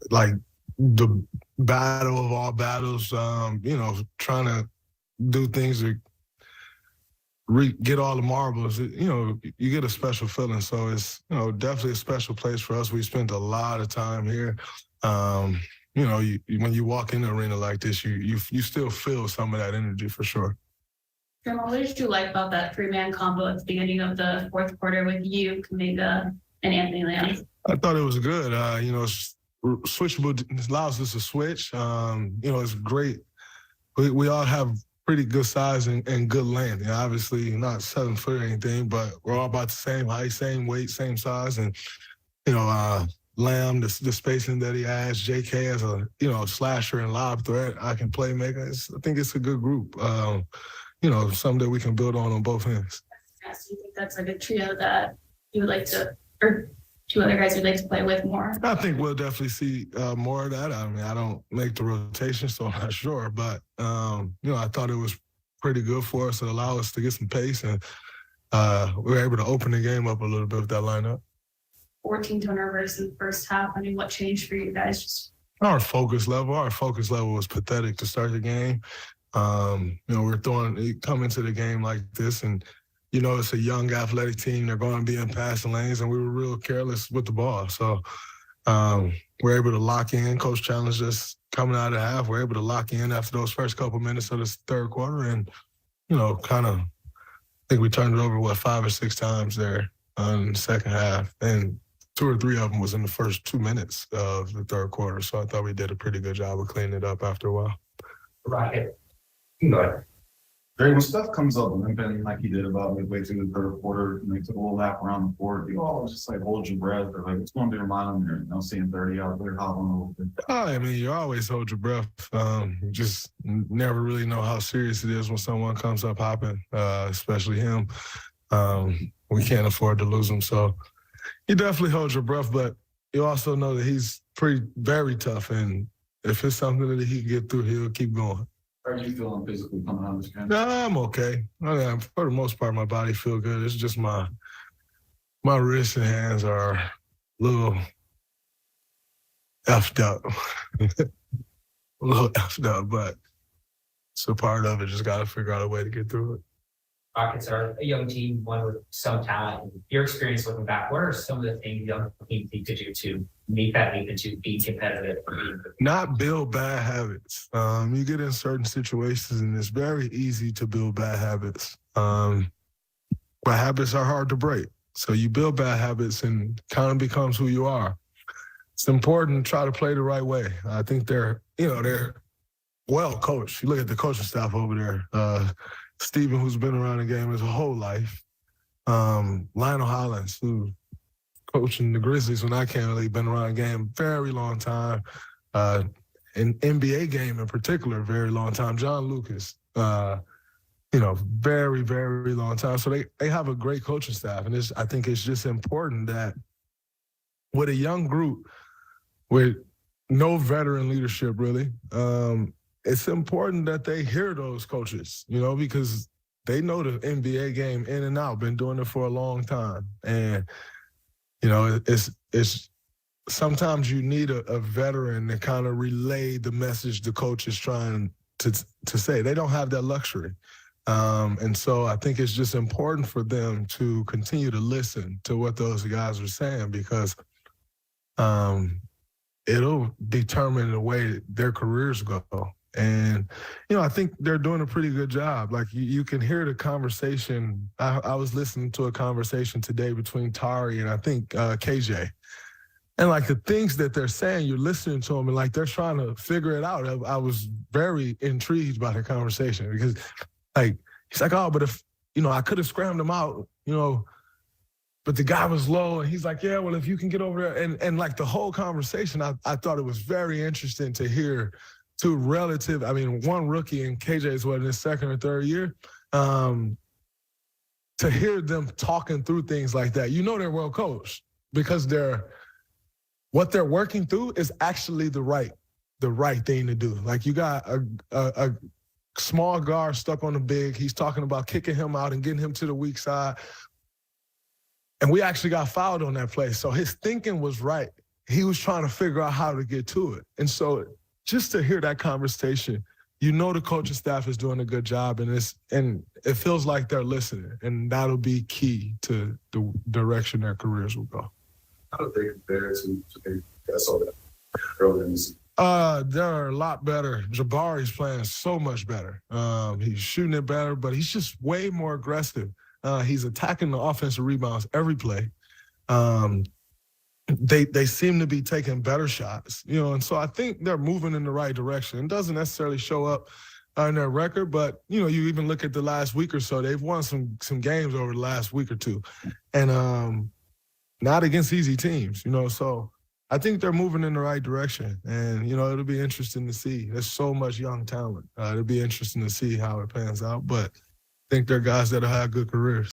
like the battle of all battles, trying to do things to get all the marbles, you get a special feeling. So it's, definitely a special place for us. We spent a lot of time here. When you walk in the arena like this, you still feel some of that energy for sure. Draymond, what did you like about that three-man combo at the beginning of the fourth quarter with you, Kuminga, and Anthony Lamb? I thought it was good. Switchable allows us to switch. It's great. We all have pretty good size and good length. Obviously, not 7 foot or anything, but we're all about the same height, same weight, same size. And, Lamb, the spacing that he has, JK as a, slasher and lob threat, I can play maker. I think it's a good group. Something that we can build on both ends. Yes, do you think that's like a trio that you would like to, or two other guys you'd like to play with more? I think we'll definitely see more of that. I mean, I don't make the rotation, so I'm not sure. But, I thought it was pretty good for us. It allowed us to get some pace, and we were able to open the game up a little bit with that lineup. 14 turnovers in the first half. I mean, what changed for you guys? Our focus level was pathetic to start the game. We're coming to the game like this, and it's a young athletic team. They're going to be in passing lanes, and we were real careless with the ball. So we're able to lock in. Coach challenged us coming out of half. We're able to lock in after those first couple minutes of the third quarter, and I think we turned it over 5 or 6 times there in the second half, and 2 or 3 of them was in the first 2 minutes of the third quarter. So I thought we did a pretty good job of cleaning it up after a while. Rocket. When stuff comes up limping like he did about midway through the third quarter, and they took a little lap around the court, you all just hold your breath, or what's going through your mind on there? Seeing 30 out there hopping a little bit. I mean, you always hold your breath. You just never really know how serious it is when someone comes up hopping, especially him. We can't afford to lose him, so you definitely hold your breath, but you also know that he's very tough, and if it's something that he can get through, he'll keep going. How are you feeling physically coming out of this game? I'm okay. For the most part, my body feel good. It's just my wrists and hands are a little effed up. But it's a part of it. Just got to figure out a way to get through it. Rockets are a young team, one with some talent. In your experience looking back, what are some of the things young teams need to do to make that leap into being competitive? Not build bad habits. You get in certain situations, and it's very easy to build bad habits. But habits are hard to break. So you build bad habits and kind of becomes who you are. It's important to try to play the right way. I think they're well coached. You look at the coaching staff over there. Steven, who's been around the game his whole life. Lionel Hollins, who coaching the Grizzlies when I came in the league, been around the game a very long time. An NBA game in particular, very long time. John Lucas, very, very long time. So they have a great coaching staff. And I think it's just important that with a young group with no veteran leadership really, it's important that they hear those coaches, because they know the NBA game in and out, been doing it for a long time. And, it's sometimes you need a veteran to kind of relay the message the coach is trying to say. They don't have that luxury. And so I think it's just important for them to continue to listen to what those guys are saying, because it'll determine the way their careers go. And, I think they're doing a pretty good job. Like, you can hear the conversation. I was listening to a conversation today between Tari and I think KJ. And, the things that they're saying, you're listening to them and, they're trying to figure it out. I was very intrigued by the conversation because, he's like, oh, but if, I could have scrammed him out, but the guy was low. And he's like, yeah, well, if you can get over there. And the whole conversation, I thought it was very interesting to hear two one rookie and KJ's in his second or third year, to hear them talking through things like that. They're well coached because what they're working through is actually the right thing to do. You got a small guard stuck on the big. He's talking about kicking him out and getting him to the weak side. And we actually got fouled on that play. So his thinking was right. he was trying to figure out how to get to it. And so just to hear that conversation, you know the coaching staff is doing a good job, and it feels like they're listening, and that'll be key to the direction their careers will go. How do they compare to I saw that earlier in the season? They're a lot better. Jabari's playing so much better. He's shooting it better, but he's just way more aggressive. He's attacking the offensive rebounds every play. They seem to be taking better shots, and so I think they're moving in the right direction. It doesn't necessarily show up on their record, but you even look at the last week or so, they've won some games over the last week or two, and not against easy teams, so I think they're moving in the right direction, and it'll be interesting to see. There's so much young talent. It'll be interesting to see how it pans out, but I think they're guys that'll have good careers.